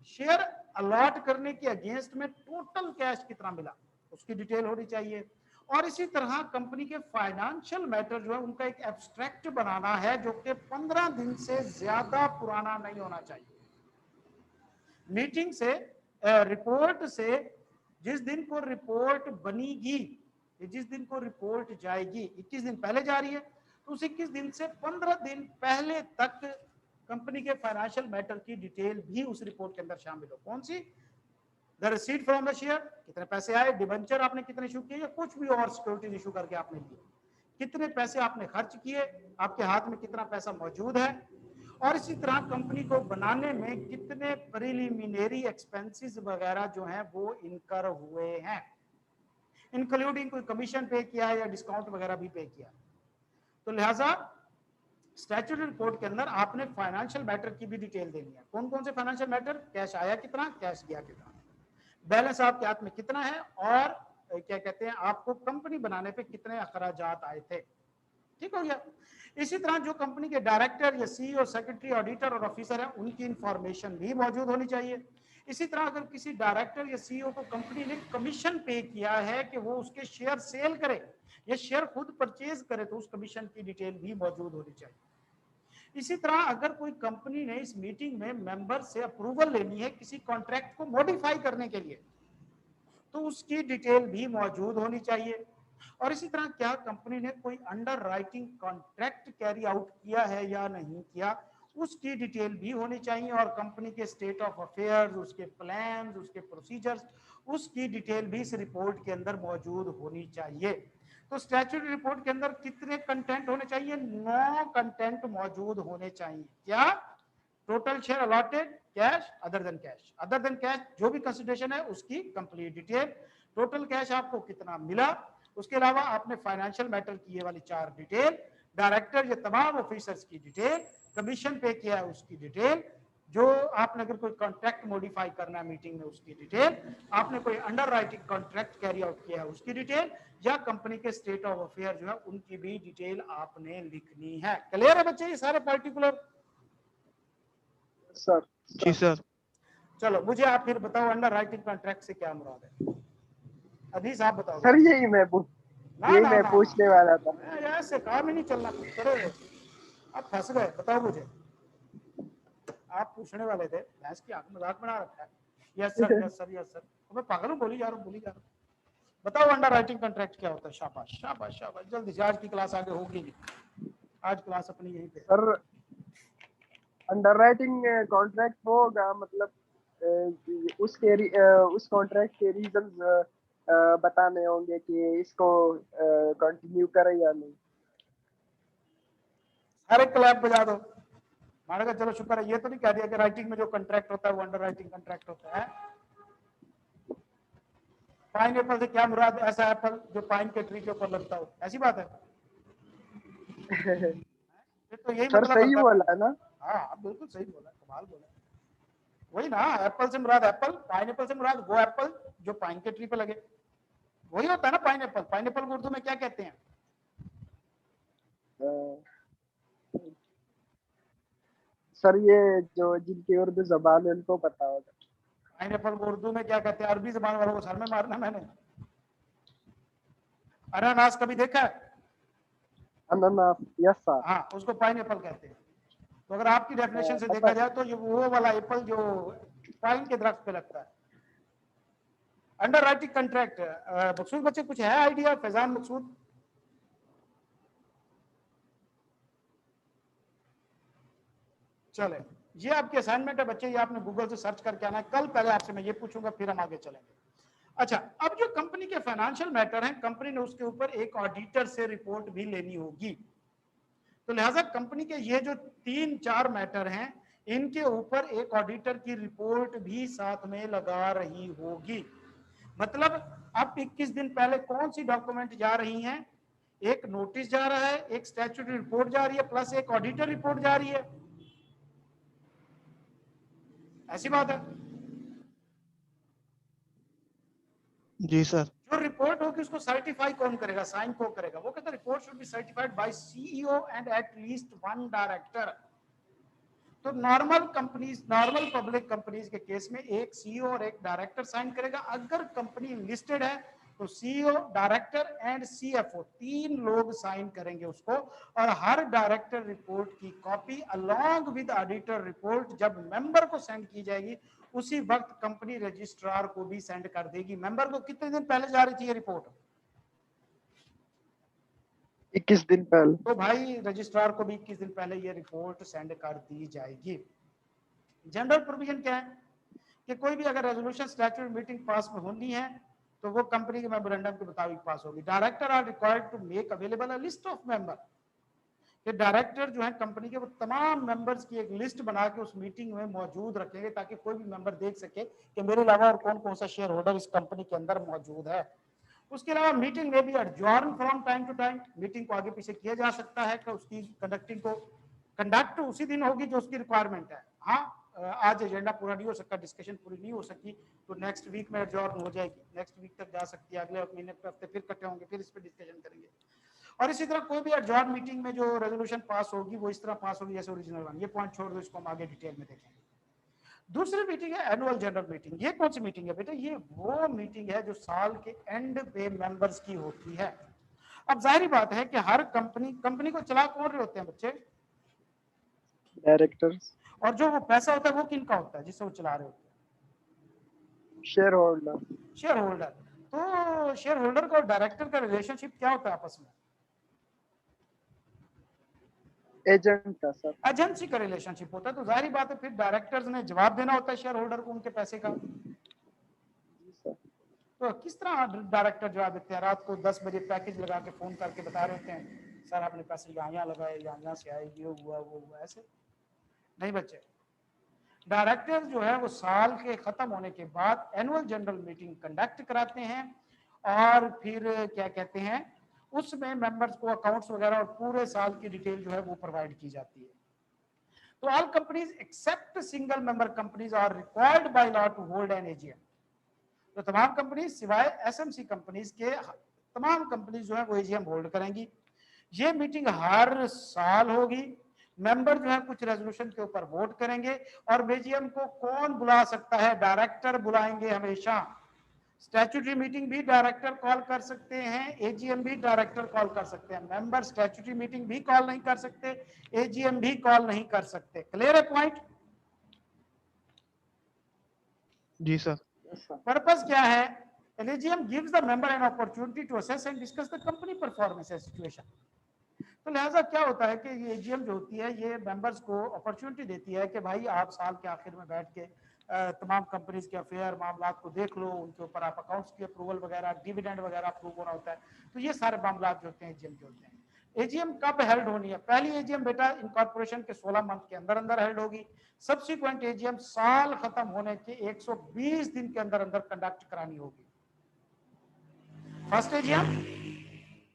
शेयर अलॉट करने के अगेंस्ट में टोटल कैश कितना मिला उसकी डिटेल होनी चाहिए। और इसी तरह कंपनी के फाइनेंशियल मैटर जो है उनका एक एब्स्ट्रैक्ट बनाना है जो कि 15 दिन से ज्यादा पुराना नहीं होना चाहिए। मीटिंग से रिपोर्ट से जिस दिन को रिपोर्ट बनेगी, जिस दिन को रिपोर्ट जाएगी 21 दिन पहले जा रही है, तो उस 21 दिन से 15 दिन पहले तक कंपनी के फाइनेंशियल मैटर की डिटेल भी उस रिपोर्ट के अंदर शामिल हो। कौन सी? The receipt from the share, कितने पैसे आए, डिबेंचर आपने कितने इशू किए या कुछ भी और सिक्योरिटीज इशू करके आपने लिए, कितने पैसे आपने खर्च किए, आपके हाथ में कितना पैसा मौजूद है, और इसी तरह कंपनी को बनाने में कितने प्रिलिमिनरी एक्सपेंसेस वगैरह जो हैं वो इनकर हुए हैं, इंक्लूडिंग कोई कमीशन पे किया है या डिस्काउंट वगैरह भी पे किया। तो लिहाजा स्टैट्यूटरी रिपोर्ट के अंदर आपने फाइनेंशियल मैटर की भी डिटेल देनी है। कौन कौन से फाइनेंशियल मैटर? कैश आया कितना, कैश गया कितना, बैलेंस आपके हाथ में कितना है, और क्या कहते हैं आपको कंपनी बनाने पे कितने अखराजात आए थे। ठीक हो गया। इसी तरह जो कंपनी के डायरेक्टर या सीईओ, सेक्रेटरी, ऑडिटर और ऑफिसर है उनकी इंफॉर्मेशन भी मौजूद होनी चाहिए। इसी तरह अगर किसी डायरेक्टर या सीईओ को कंपनी ने कमीशन पे किया है कि वो उसके शेयर सेल करे या शेयर खुद परचेज करे तो उस कमीशन की डिटेल भी मौजूद होनी चाहिए। इसी तरह अगर कोई कंपनी ने इस मीटिंग में मेंबर से अप्रूवल लेनी है किसी कॉन्ट्रैक्ट को मॉडिफाई करने के लिए तो उसकी डिटेल भी मौजूद होनी चाहिए। और इसी तरह क्या कंपनी ने कोई under writing contract carry out किया है या नहीं किया उसकी डिटेल भी होनी चाहिए। और कंपनी के स्टेट ऑफ अफेयर्स, उसके प्लान्स, उसके प्रोसीजर्स, उसकी डिटेल भी इस रिपोर्ट के अंदर मौजूद होनी चाहिए। तो स्टैट्यूटरी रिपोर्ट के अंदर कितने कंटेंट होने चाहिए? 9 कंटेंट मौजूद होने चाहिए। क्या? Total share allotted, cash, other than cash, other than cash जो भी कंसिडरेशन है उसकी कंप्लीट डिटेल, टोटल कैश आपको कितना मिला, उसके अलावा आपने फाइनेंशियल मैटर की ये वाली 4 डिटेल, डायरेक्टर या तमाम ऑफिसर्स की डिटेल, कमीशन पे किया है उसकी डिटेल, जो आपने अगर कोई कॉन्ट्रैक्ट मॉडिफाई करना है मीटिंग में उसकी डिटेल, आपने कोई under writing contract carry out किया है उसकी डिटेल, या कंपनी के स्टेट ऑफ अफेयर जो है उनकी भी डिटेल आपने लिखनी है। क्लियर है बच्चे ये सारे पार्टिकुलर? सर। जी सर। चलो मुझे आप फिर बताओ अंडर राइटिंग कॉन्ट्रैक्ट से क्या मुराद है? अदीस आप बताओ। सर यही मैं पूछने वाला था। ऐसे काम ही नहीं चलना करो, आप फंस गए। बताओ मुझे, आप पूछने वाले थे, भैंस की आंख मजाक बना रखा है। Yes sir, yes sir, yes sir. मैं पागल हूँ, बोली जा रहा हूँ, बोली जा रहा हूँ। बताओ अंडर राइटिंग कॉन्ट्रैक्ट क्या होता है? शाबाश शाबाश शाबाश, जल्दी से। आज की क्लास आगे होगी नहीं, आज क्लास अपनी यहीं पे। सर अंडर राइटिंग कॉन्ट्रैक्ट होगा मतलब उस कॉन्ट्रैक्ट के रीजंस बताने होंगे कि इसको कंटिन्यू करें या नहीं। सारे क्लैप बजा दो। मानेगा चलो शुक्र है, ये तो नहीं कह दिया कि राइटिंग में जो कॉन्ट्रैक्ट होता है वो अंडर राइटिंग कॉन्ट्रैक्ट होता है। पाइन एप्पल से क्या मुराद? ऐसा एप्पल जो पाइन के ट्री के ऊपर लगता हो, ऐसी बात है? तो यही सर मतलब सही बोला है ना? हाँ बिल्कुल सही बोला, कमाल बोला। वही ना, एप्पल से मुराद एप्पल, पाइन एप्पल से मुराद वो एप्पल जो पाइन के ट्री पे लगे, वही होता है ना पाइन एप्पल। पाइन एप्पल को उर्दू में क्या कहते हैं? सर ये जो जिनकी उर्दू जबान है उनको पता होगा। पाइन एप्पल को उर्दू में क्या कहते हैं? अरबी जबान वालों को सर में मारना मैंने। अनानास कभी देखा है? अनानास, यस सर। हाँ, उसको पाइनएप्पल कहते हैं। तो अगर आपकी डेफिनेशन से पता देखा है। जाए तो ये वो वाला एप्पल जो पाइन के दरख्त पे लगता है। अंडर राइटिंग कंट्रैक्ट, मकसूद बच्चे कुछ है आइडिया? फैजान, मकसूद? चले, ये आपकी असाइनमेंट है बच्चे, ये आपने गूगल से सर्च करके आना है। कल पहले आपसे मैं ये पूछूंगा, फिर हम आगे चलेंगे। अच्छा, अब जो कंपनी के फाइनेंशियल मैटर हैं, कंपनी ने उसके ऊपर एक ऑडिटर से रिपोर्ट भी लेनी होगी। तो लिहाजा कंपनी के ये जो 3-4 मैटर हैं, इनके ऊपर एक ऑडिटर की रिपोर्ट भी साथ में लगा रही होगी। मतलब अब 21 दिन पहले कौन सी डॉक्यूमेंट जा रही हैं? एक नोटिस जा रहा है, एक स्टैट्यूटरी रिपोर्ट जा रही है, प्लस एक ऑडिटर रिपोर्ट जा रही है। ऐसी बात है। जी सर। जो रिपोर्ट होगी उसको सर्टिफाई कौन करेगा, साइन कौन करेगा? वो कहता है report should be certified by CEO and at least one director. तो normal companies, normal public companies के केस में एक सीईओ और एक डायरेक्टर साइन करेगा। अगर कंपनी लिस्टेड है तो सीईओ, डायरेक्टर एंड सीएफओ 3 लोग साइन करेंगे उसको, और हर डायरेक्टर रिपोर्ट की copy along with auditor report जब मेंबर को सेंड की जाएगी, उसी वक्त कंपनी रजिस्ट्रार को भी सेंड कर देगी। मेंबर को कितने दिन पहले जा रही थी ये रिपोर्ट? 21 दिन पहले। तो भाई रजिस्ट्रार को भी 21 दिन पहले ये रिपोर्ट सेंड कर दी जाएगी। जनरल प्रोविजन क्या है कि कोई भी अगर रेजोल्यूशन स्टैट्यूट मीटिंग पास में होनी है तो वो कंपनी के मेमोरेंडम के मुताबिक पास होगी। Director are required to make available a list of member. ये डायरेक्टर जो है कंपनी के, वो तमाम मेंबर्स की एक लिस्ट बना के उस मीटिंग में मौजूद रखेंगे, ताकि कोई भी मेंबर देख सके कि मेरे अलावा और कौन कौन सा शेयर होल्डर इस कंपनी के अंदर मौजूद है। उसके अलावा मीटिंग में भी adjourn from time to time, meeting को आगे पीछे किया जा सकता है कि उसकी कंडक्ट उसी दिन होगी जो उसकी रिक्वायरमेंट है। हाँ, आज एजेंडा पूरा नहीं हो सकता, डिस्कशन पूरी नहीं हो सकी, तो नेक्स्ट वीक में एडजॉर्न हो जाएगी, नेक्स्ट वीक तक जा सकती है, अगले महीने के हफ्ते फिर इकट्ठे होंगे, फिर इस पर डिस्कशन करेंगे। और इसी तरह कोई भी एडजॉर्न मीटिंग में जो रेजोल्यूशन पास होगी वो इस तरह पास होगी जैसे ओरिजिनल वन। ये पॉइंट छोड़ दो, इसको हम आगे डिटेल में देखेंगे। दूसरी मीटिंग है एनुअल जनरल मीटिंग। ये कौन सी मीटिंग है बेटा? ये वो मीटिंग है जो साल के एंड पे मेंबर्स की होती है। अब जाहिर बात है कि हर कंपनी को चला कौन रहे होते हैं बच्चे? डायरेक्टर्स। और जो वो पैसा होता है वो किनका होता है जिससे वो चला रहे होते हैं? Share holder. Share holder. तो शेयर होल्डर का और डायरेक्टर का रिलेशनशिप क्या होता है आपस में? एजेंट का सर। एजेंसी का रिलेशनशिप होता है। तो जाहिर बात है फिर डायरेक्टर्स ने जवाब देना होता है शेयर होल्डर को उनके पैसे का। तो किस तरह डायरेक्टर जवाब देते हैं? रात को 10 बजे पैकेज लगा के फोन करके बता रहे होते हैं सर आपने पैसे यहाँ लगाए, यहाँ से आए, ये हुआ वो हुआ। ऐसे नहीं बच्चे। डायरेक्टर जो है वो साल के खत्म होने के बाद एनुअल जनरल मीटिंग कंडक्ट कराते हैं, और फिर क्या कहते हैं, उसमें मेंबर्स को अकाउंट्स वगैरह और पूरे साल की डिटेल जो है वो प्रोवाइड की जाती है। तो all companies except single member companies are required by law to hold an AGM. तो तमाम कंपनी सिवाय एसएमसी कंपनीज के तमाम कंपनीज जो है वो एजीएम होल्ड करेंगी। ये मीटिंग हर साल होगी। मेंबर जो है कुछ रेजोल्यूशन के ऊपर वोट करेंगे, और एजीएम को कौन बुला सकता है? डायरेक्टर बुलाएंगे हमेशा। स्टैट्यूटरी मीटिंग भी डायरेक्टर कॉल कर सकते हैं, एजीएम भी डायरेक्टर कॉल कर सकते हैं। मेंबर स्टैट्यूटरी मीटिंग भी कॉल नहीं कर सकते, एजीएम भी कॉल नहीं कर सकते। क्लियर है पॉइंट? जी सर। पर्पस क्या है? An AGM gives the member an opportunity to assess and discuss the company performance and situation. तो लिहाजा क्या होता है कि ये एजीएम जो होती है ये मेंबर्स को अपॉर्चुनिटी देती है कि भाई आप साल के आखिर में बैठ के तमाम कंपनीज के अफेयर मामलात को देख लो, उनके ऊपर आप अकाउंट्स की अप्रूवल वगैरह, डिविडेंड वगैरह अप्रूव होना होता है। तो ये सारे मामलात जो होते हैं एजीएम के होते हैं। एजीएम कब हेल्ड होनी है? पहली एजीएम बेटा इनकॉर्पोरेशन के 16 मंथ के अंदर अंदर हेल्ड होगी। सब्सिक्वेंट एजीएम साल खत्म होने के 120 दिन के अंदर अंदर कंडक्ट करानी होगी। फर्स्ट एजीएम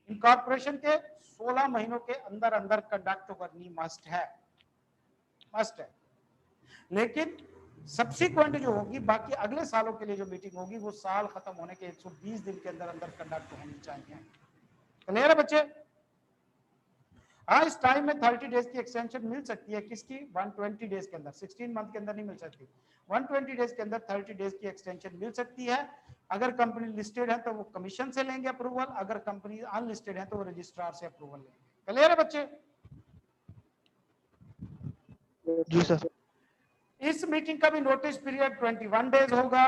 इनकॉर्पोरेशन के 16 महीनों के अंदर अंदर कंडक्ट करनी मस्ट है, मस्ट है। लेकिन सब्सिक्वेंट जो होगी, बाकी अगले सालों के लिए जो मीटिंग होगी, वो साल खत्म होने के 120 दिन के अंदर अंदर कंडक्ट होनी चाहिए। क्लियर है बच्चे? हाँ, इस टाइम में 30 डेज की एक्सटेंशन मिल सकती है। किसकी? 120 डेज के अंदर, 16 मंथ के अंदर नहीं मिल सकती। 120 डेज के अंदर 30 डेज की एक्सटेंशन मिल सकती है। अगर कंपनी लिस्टेड है तो वो कमीशन से लेंगे अप्रूवल, अगर कंपनी अनलिस्टेड है तो वो रजिस्ट्रार से अप्रूवल लेंगे। क्लियर है बच्चे? जी सर। इस मीटिंग का भी नोटिस पीरियड 21 डेज होगा।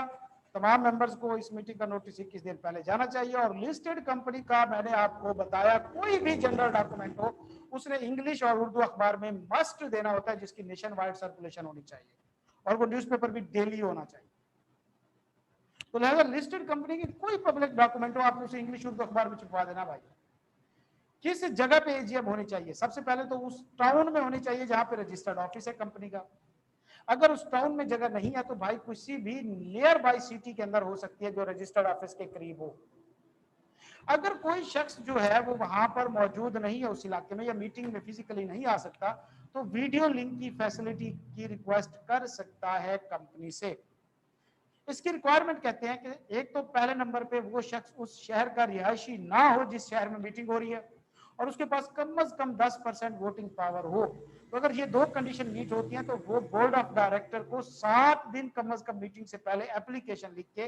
तमाम मेंबर्स को इस मीटिंग का नोटिस 21 दिन पहले जाना चाहिए। और लिस्टेड कंपनी का मैंने आपको बताया, कोई भी जनरल डॉक्यूमेंट हो उसने इंग्लिश और उर्दू अखबार में मस्ट देना होता है, जिसकी नेशन वाइड सर्कुलेशन होनी चाहिए और वो न्यूज़पेपर भी डेली होना चाहिए। तो लिहाजा लिस्टेड कंपनी की कोई पब्लिक डॉक्यूमेंट हो आपने उसे इंग्लिश उर्दू अखबार में छपवा देना भाई। किस जगह पे एजीएम होनी चाहिए? सबसे पहले तो उस टाउन में होनी चाहिए जहां पे रजिस्टर्ड ऑफिस है कंपनी का। अगर उस टाउन में जगह नहीं है तो भाई किसी भी नियर बाय सिटी के अंदर हो सकती है जो रजिस्टर्ड ऑफिस के करीब हो। अगर कोई शख्स जो है वो वहां पर मौजूद नहीं है उस इलाके में या मीटिंग में फिजिकली नहीं आ सकता तो वीडियो लिंक की फैसिलिटी की रिक्वेस्ट कर सकता है कंपनी से। इसकी रिक्वायरमेंट कहते हैं कि एक तो पहले नंबर पे वो शख्स उस शहर का रिहायशी ना हो जिस शहर में मीटिंग हो रही है और उसके पास कम से कम 10% वोटिंग पावर हो। तो अगर ये दो कंडीशन मीट होती हैं तो वो बोर्ड ऑफ डायरेक्टर को 7 दिन कम से कम मीटिंग से पहले एप्लीकेशन लिख के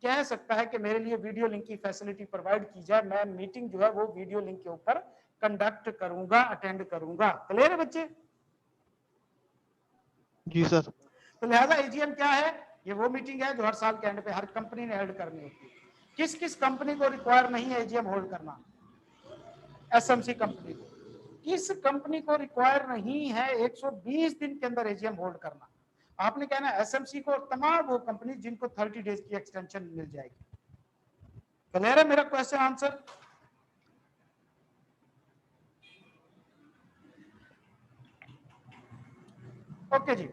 कह सकता है कि मेरे लिए वीडियो लिंक की फैसिलिटी प्रोवाइड की जाए, मैं मीटिंग जो है वो वीडियो लिंक के ऊपर कंडक्ट करूंगा, अटेंड करूंगा। क्लियर है बच्चे? जी सर। तो लिहाजा एजीएम क्या है? ये वो मीटिंग है जो हर साल के एंड पे हर कंपनी ने होल्ड करनी होती है। किस किस कंपनी को रिक्वायर नहीं है एजीएम होल्ड करना? एसएमसी कंपनी को। किस कंपनी को रिक्वायर नहीं है 120 दिन के अंदर एजीएम होल्ड करना? आपने कहना एसएमसी को, तमाम वो कंपनी जिनको 30 डेज की एक्सटेंशन मिल जाएगी। क्लियर है मेरा क्वेश्चन आंसर? ओके जी।